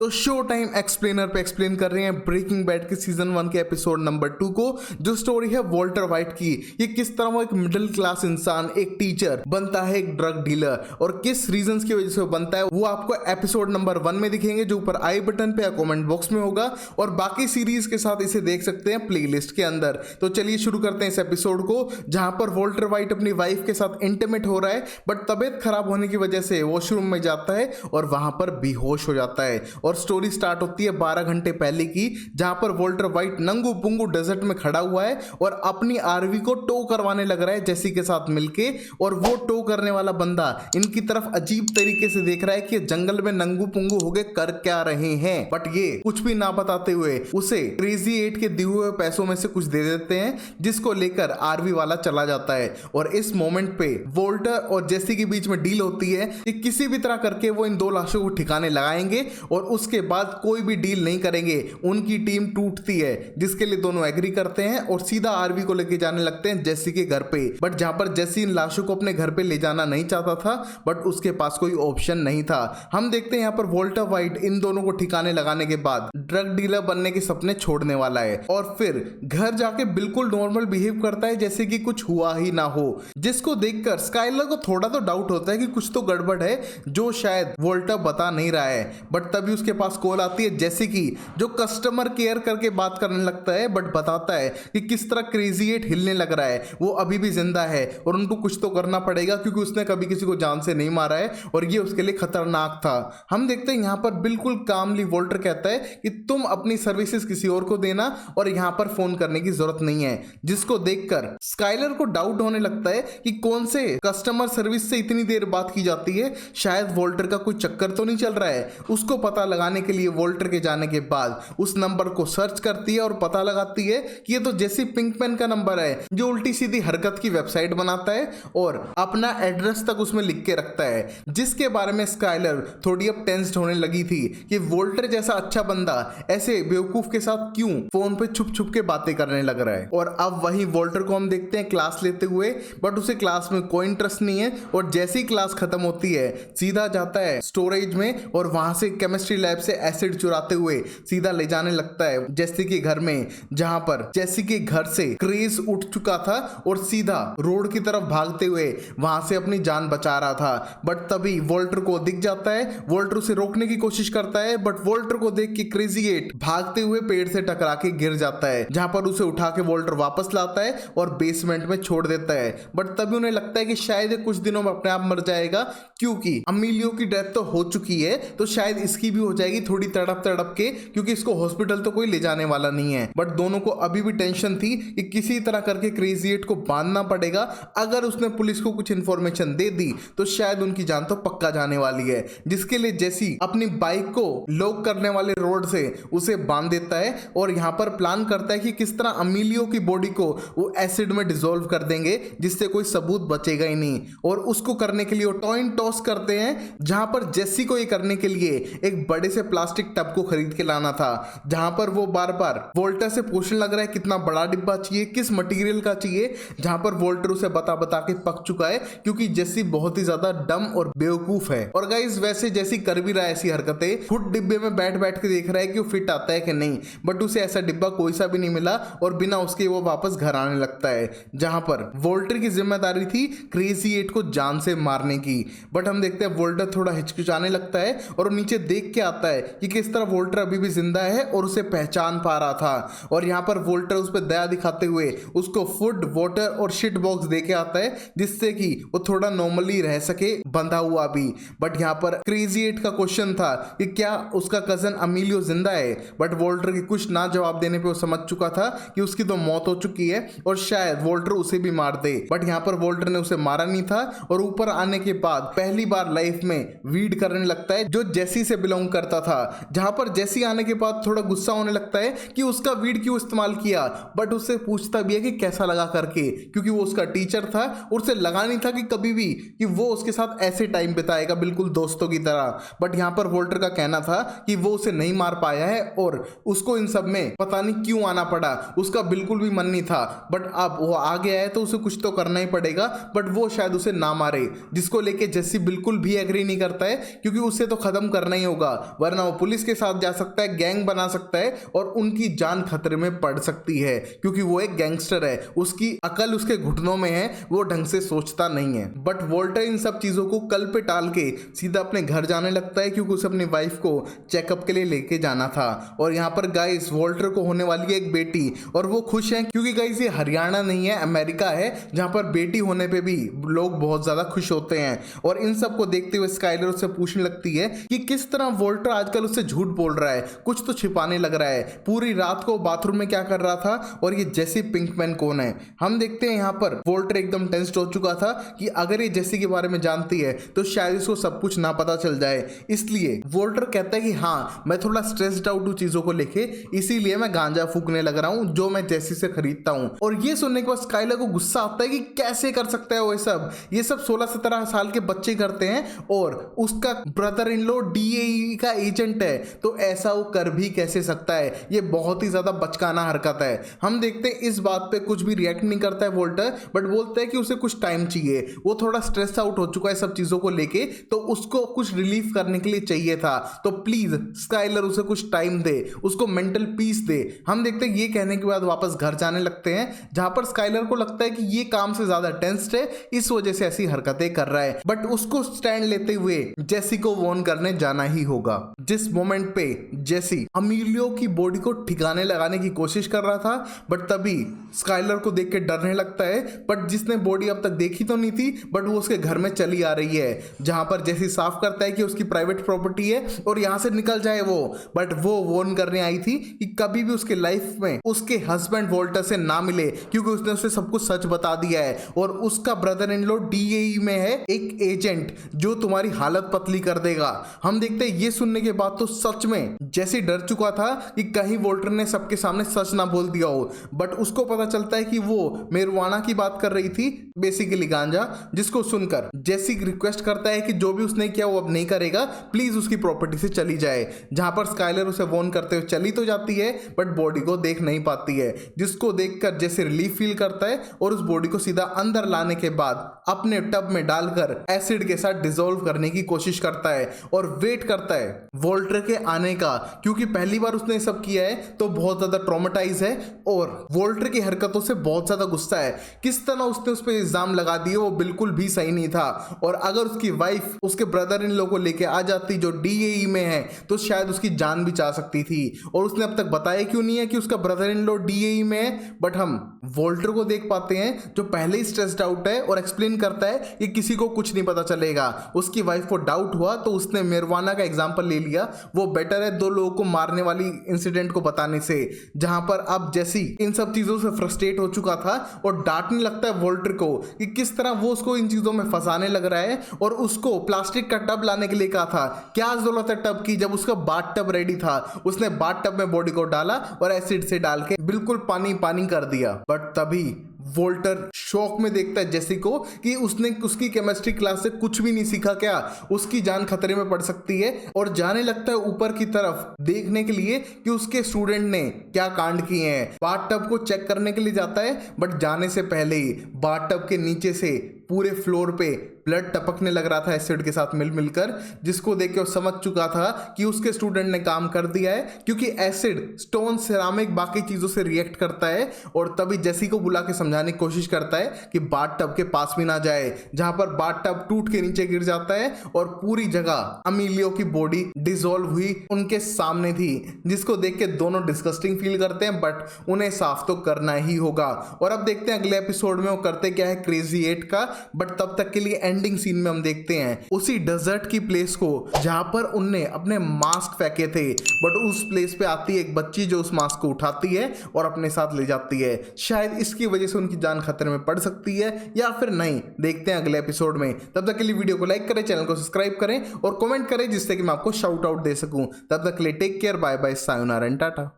तो show time explainer पे explain कर रहे हैं ब्रेकिंग बैड के सीजन 1 के एपिसोड नंबर 2 को, जो स्टोरी है वॉल्टर वाइट की। ये किस तरह वो एक मिडिल क्लास इंसान, एक टीचर बनता है एक ड्रग डीलर, और किस रीजंस की वजह से वो बनता है वो आपको एपिसोड नंबर 1 में दिखेंगे, जो ऊपर आई बटन पे या कमेंट बॉक्स में होगा। और बाकी सीरीज के साथ इसे देख सकते हैं प्लेलिस्ट के अंदर। तो चलिए शुरू करते हैं इस एपिसोड को, जहां पर वॉल्टर वाइट अपनी वाइफ के साथ इंटीमेट हो रहा है, बट तबियत खराब होने की वजह से वॉशरूम में जाता है और वहां पर बेहोश हो जाता है। और स्टोरी स्टार्ट होती है 12 घंटे पहले की, जहां पर वॉल्टर वाइट नंगू पुंगू डेजर्ट में खड़ा हुआ है और अपनी आरवी को टो करवाने लग रहा है जेसी के साथ मिलके। और वो टो करने वाला बंदा इनकी तरफ अजीब तरीके से देख रहा है कि जंगल में नंगू पुंगू हो गए कर क्या रहे हैं, बट ये कुछ भी ना बताते हुए उसे क्रेजी 8 के दिए हुए पैसों में से कुछ दे देते हैं, जिसको लेकर आरवी वाला चला जाता है। और इस मोमेंट पे वॉल्टर और जेसी के बीच में डील होती है कि किसी भी तरह करके वो इन दो लाशों को ठिकाने लगाएंगे और उसके बाद कोई भी डील नहीं करेंगे। उनकी टीम टूटती है, जिसके लिए दोनों एग्री करते हैं और सीधा आरवी को लेके जाने लगते हैं जेसी के घर पे। बट जहां पर जेसी इन लाशों को अपने घर पे ले जाना नहीं चाहता था, बट उसके पास कोई ऑप्शन नहीं था। हम देखते हैं यहाँ पर वॉल्टर वाइट इन दोनों को ठिकाने लगाने के बाद ड्रग डीलर बनने के सपने छोड़ने वाला है और फिर घर जाके बिल्कुल नॉर्मल बिहेव करता है जैसे कि कुछ हुआ ही ना हो, जिसको देखकर स्काइलर को थोड़ा तो डाउट होता है कि कुछ तो गड़बड़ है जो शायद वॉल्टर बता नहीं रहा है। बट तभी उसके पास कॉल आती है जेसी की, जो कस्टमर केयर करके बात करने लगता है, बट बताता है कि किस तरह क्रेजी 8 हिलने लग रहा है, वो अभी भी जिंदा है और उनको कुछ तो करना पड़ेगा क्योंकि उसने कभी किसी को जान से नहीं मारा है और ये उसके लिए खतरनाक था। हम देखते हैं यहाँ पर बिल्कुल कामली वॉल्टर कहता है कि तुम अपनी सर्विसेज किसी और को देना और यहाँ पर फोन करने की जरूरत नहीं है, जिसको देखकर स्काइलर को डाउट होने लगता है कि कौन से कस्टमर सर्विस से इतनी देर बात की जाती है, शायद वॉल्टर का कोई चक्कर तो नहीं चल रहा है। उसको पता लगाने के लिए वॉल्टर के जाने के बाद उस नंबर को सर्च करती है और पता लगाती है कि ये तो जेसी पिंकमैन का नंबर है, जो उल्टी सीधी हरकत की वेबसाइट बनाता है और अपना एड्रेस तक उसमें लिख के रखता है, जिसके बारे में स्काइलर थोड़ी अब टेंस्ड होने लगी थी कि वॉल्टर जैसा अच्छा बंदा ऐसे बेवकूफ के साथ क्यों फोन पे छुप छुप के बातें करने लग रहा है। और अब वही वॉल्टर को हम देखते हैं क्लास लेते हुए, बट उसे क्लास में कोई इंटरेस्ट नहीं है और जैसी क्लास खत्म होती है सीधा जाता है स्टोरेज में और वहां से केमिस्ट्री लैब से एसिड चुराते हुए सीधा ले जाने लगता है जेसी के घर में, जहां पर जेसी के घर से क्रेज उठ चुका था और सीधा रोड की तरफ भागते हुए वहां से अपनी जान बचा रहा था। बट तभी वॉल्टर को दिख जाता है, वॉल्टर उसे रोकने की कोशिश करता है, बट वॉल्टर को देख के क्रेजी 8 भागते हुए पेड़ से टकरा के गिर जाता है, जहां पर उसे उठा के वॉल्टर वापस लाता है और बेसमेंट में छोड़ देता है। बट तभी उन्हें लगता है कि शायद कुछ दिनों में अपने आप मर जाएगा, क्योंकि अमीलियो की डेथ तो हो चुकी है, तो शायद इसकी भी हो जाएगी थोड़ी तड़प तड़प के, क्योंकि इसको हॉस्पिटल तो कोई ले जाने वाला नहीं है। बट दोनों को अभी भी टेंशन थी कि किसी तरह करके क्रेजी 8 को बांधना पड़ेगा। अगर उसने पुलिस को कुछ इंफॉर्मेशन दे दी तो शायद उनकी जान तो पक्का जाने वाली है, जिसके लिए जेसी अपनी बाइक को लॉक करने वाले रोड से उसे बांध देता है और यहाँ पर प्लान करता है कि किस तरह अमीलियो की बॉडी को वो एसिड में डिसॉल्व कर देंगे, जिससे कोई सबूत बचेगा ही नहीं। और उसको करने के लिए वो टॉइन टॉस करते हैं, जहां पर जेसी को ये करने के लिए एक बड़े से प्लास्टिक टब को खरीद के लाना था, जहां पर वो बार बार वॉल्टर से पूछने लग रहा है कितना बड़ा डिब्बा चाहिए, किस मटेरियल का चाहिए, जहां पर वॉल्टर उसे बता बता के पक चुका है, क्योंकि जेसी बहुत ही ज्यादा डम और बेवकूफ है। और गाइस वैसे जेसी कर भी रहा है ऐसी हरकतें, खुद डिब्बे में बैठ बैठ के देख रहा है कि वो फिट आता है कि नहीं, बट उसे ऐसा डिब्बा कोई सा भी नहीं मिला और बिना उसके वो वापस घर आने लगता है, जहां पर वॉल्टर की जिम्मेदारी थी क्रेजी 8 को जान से मारने की। बट हम देखते हैं वॉल्टर थोड़ा हिचकिचाने लगता है और नीचे देख के आता है कि किस तरह वॉल्टर अभी भी जिंदा है और उसे पहचान पा रहा था। और यहाँ पर वॉल्टर उस पर दया दिखाते हुए उसको फूड, वाटर और शिट बॉक्स दे के आता है, जिससे कि वो थोड़ा नॉर्मली रह सके बंधा हुआ भी। बट यहाँ पर क्रेजी 8 का क्वेश्चन था कि क्या उसका कजन अमीलियो जिंदा है, बट वॉल्टर के कुछ ना जवाब देने पे वो समझ चुका था कि उसकी तो मौत हो चुकी है और शायद वॉल्टर उसे भी मार दे। बट यहाँ पर वॉल्टर ने उसे मारा नहीं था और ऊपर आने के बाद पहली बार लाइफ में वीड करने लगता है, जो जेसी से बिलोंग करता था, जहां पर जेसी आने के बाद थोड़ा गुस्सा होने लगता है कि उसका वीड क्यों इस्तेमाल किया, बट उससे पूछता भी है कि कैसा लगा करके, क्योंकि वो उसका टीचर था और उसे लगा नहीं था कि कभी भी कि वो उसके साथ ऐसे टाइम बिताएगा बिल्कुल दोस्तों की तरह। बट यहाँ पर वॉल्टर का कहना था कि वो उसे नहीं मार पाया है और उसको इन सब में पता नहीं क्यों आना पड़ा, उसका बिल्कुल भी मन नहीं था, बट अब वो आ गया है तो उसे कुछ तो करना ही पड़ेगा, बट वो शायद उसे ना मारे, जिसको लेके जेसी बिल्कुल भी एग्री नहीं करता है, क्योंकि उससे तो खत्म करना ही होगा। वरना वो पुलिस के साथ जा सकता है, गैंग बना सकता है और उनकी जान खतरे में पड़ सकती है, क्योंकि वो एक गैंगस्टर है, उसकी अकल उसके घुटनों में है, वो ढंग से सोचता नहीं है। बट वॉल्टर इन सब चीजों को कल पे टाल के सीधा अपने घर जाने लगता है, क्योंकि उसे अपनी वाइफ को चेकअप के लिए लेके जाना था। और यहाँ पर गाइस वॉल्टर को होने वाली है एक बेटी, और वो खुश हैं क्योंकि गाइस ये हरियाणा नहीं है, अमेरिका है, जहाँ पर बेटी होने पे भी लोग बहुत ज्यादा खुश होते हैं। और इन सब को देखते हुए स्काइलर उससे पूछने लगती है कि किस तरह वॉल्टर आजकल उससे झूठ बोल रहा है, कुछ तो छिपाने लग रहा है, पूरी रात को बाथरूम में क्या कर रहा था, और ये जेसी पिंकमैन कौन है। हम देखते हैं यहाँ पर वॉल्टर एकदम टेंस्ड हो चुका था कि अगर ये जेसी के बारे में जानती है तो शायद इसको सब कुछ ना पता चल जाए। इसलिए वॉल्टर कहता है कि हाँ, मैं थोड़ा स्ट्रेस्ड आउट हूँ चीजों को लेके, इसीलिए मैं गांजा फूकने लग रहा हूँ जो मैं जेसी से खरीदता हूँ। और ये सुनने के बाद स्काइलर को गुस्सा आता है कि कैसे कर सकता है वो ये सब 16-17 साल के बच्चे करते हैं, और उसका ब्रदर इन लॉ डीएई का एजेंट है, तो ऐसा वो कर भी कैसे सकता है। ये बहुत ही ज्यादा बचकाना हरकत है। हम देखते हैं इस बात पे कुछ भी रिएक्ट नहीं करता है वॉल्टर, बट बोलता है कि उसे कुछ टाइम चाहिए, वो थोड़ा स्ट्रेस आउट हो चुका है सब चीजों को लेके, तो उसको कुछ रिलीफ करने के लिए चाहिए था, तो प्लीज स्काइलर उसे कुछ टाइम दे, उसको मेंटल पीस दे। हम देखते हैं ये कहने के बाद वापस घर जाने लगते हैं, जहां पर स्काइलर को लगता है कि ये काम से ज्यादा टेंस्ड है, इस वजह से ऐसी हरकतें कर रहा है। बट उसको स्टैंड लेते हुए जेसी को वॉर्न करने जाना ही होगा। जिस मोमेंट पे जेसी अमीलियो की बॉडी को ठिकाने लगाने की कोशिश कर रहा था, बट तभी स्काइलर को देख के डरने लगता है। बट जिसने बॉडी अब तक देखी तो नहीं थी, बट वो उसके घर में चली आ रही है, जहां पर जेसी साफ करता है कि उसकी प्राइवेट प्रॉपर्टी है और यहां से निकल जाए वो। बट वो वॉर्न करने आई थी कि कभी भी उसके लाइफ में उसके हस्बैंड वॉल्टर से ना मिले, क्योंकि उसने उसे सब कुछ सच बता दिया है, और उसका ब्रदर इन लॉ डीएई में है एक एजेंट जो तुम्हारी हालत पतली कर देगा। हम देखते हैं ये सुनने के बाद तो सच में जैसे डर चुका था कि कहीं वॉल्टर ने सबके सामने सच ना बोल दिया हो। बट उसको पता चलता है कि वो मेरुआना की बात कर रही थी, बेसिकली गांजा, जिसको सुनकर जेसी रिक्वेस्ट करता है कि जो भी उसने किया वो अब नहीं करेगा, प्लीज उसकी प्रॉपर्टी से चली जाए। जहां पर स्काइलर उसे वॉर्न करते हुए चली तो जाती है, बट बॉडी को देख नहीं पाती है, जिसको देखकर जेसी रिलीफ फील करता है और उस बॉडी को सीधा अंदर लाने के बाद अपने टब में डालकर एसिड के साथ डिसॉल्व करने की कोशिश करता है और वेट करता है वॉल्टर के आने का, क्योंकि पहली बार उसने सब किया है तो बहुत ज्यादा ट्रॉमेटाइज है और वॉल्टर की हरकतों से बहुत ज्यादा गुस्सा है। किस तरह उसने उस पर इल्जाम लगा दिए वो बिल्कुल भी सही नहीं था, और अगर उसकी वाइफ उसके ब्रदर इन लोगों को लेके आ जाती जो डीएई में है तो शायद उसकी जान भी जा सकती थी। और उसने अब तक बताया क्यों नहीं है कि उसका ब्रदर इन लॉ डीएई में है। बट हम वॉल्टर को देख पाते हैं जो पहले ही स्ट्रेस्ड आउट है और एक्सप्लेन करता है कि किसी को कुछ नहीं पता चलेगा। उसकी वाइफ को डाउट हुआ तो उसने मेरुआना का एग्जांपल ले लिया, वो बेटर है 2 लोगों को मारने वाली इंसिडेंट को बताने से। जहां पर अब जेसी इन सब चीजों से फ्रस्ट्रेट हो चुका था और डांटने लगता है वॉल्टर को कि किस तरह वो उसको इन चीजों में फंसाने लग रहा है, और उसको प्लास्टिक का टब लाने के लिए कहा था। क्या जरूरत है टब की, जब उसका बाथ टब रेडी था। उसने बाथ टब में बॉडी को डाला और एसिड से डाल के बिल्कुल पानी पानी कर दिया। बट तभी वॉल्टर शॉक में देखता है जेसी को कि उसने उसकी केमिस्ट्री क्लास से कुछ भी नहीं सीखा क्या, उसकी जान खतरे में पड़ सकती है, और जाने लगता है ऊपर की तरफ देखने के लिए कि उसके स्टूडेंट ने क्या कांड किए हैं। बाथ टब को चेक करने के लिए जाता है, बट जाने से पहले ही बाथ टब के नीचे से पूरे फ्लोर पे ब्लड टपकने लग रहा था एसिड के साथ मिल मिलकर, जिसको देख के वो समझ चुका था कि उसके स्टूडेंट ने काम कर दिया है, क्योंकि एसिड स्टोन सिरामिक बाकी चीजों से रिएक्ट करता है। और तभी जेसी को बुला के समझाने की कोशिश करता है कि बाथ टब के पास भी ना जाए, जहां पर बाथ टब टूट के नीचे गिर जाता है और पूरी जगह अमीलियो की बॉडी डिसॉल्व हुई उनके सामने थी, जिसको देख के दोनों डिस्गस्टिंग फील करते हैं, बट उन्हें साफ तो करना ही होगा। और अब देखते हैं अगले एपिसोड में वो करते क्या है क्रेजी 8 का। बट तब तक के लिए एंडिंग सीन में हम देखते हैं उसी डेजर्ट की प्लेस को जहां पर उनने अपने मास्क फेंके थे, बट उस प्लेस पे आती है एक बच्ची जो उस मास्क को उठाती है और अपने साथ ले जाती है। शायद इसकी वजह से उनकी जान खतरे में पड़ सकती है या फिर नहीं, देखते हैं अगले एपिसोड में। तब तक के लिए वीडियो को लाइक करें, चैनल को सब्सक्राइब करें और कमेंट करें जिससे कि मैं आपको शाउट आउट दे सकूं। तब तक के लिए take care, bye bye, sayonara and Tata.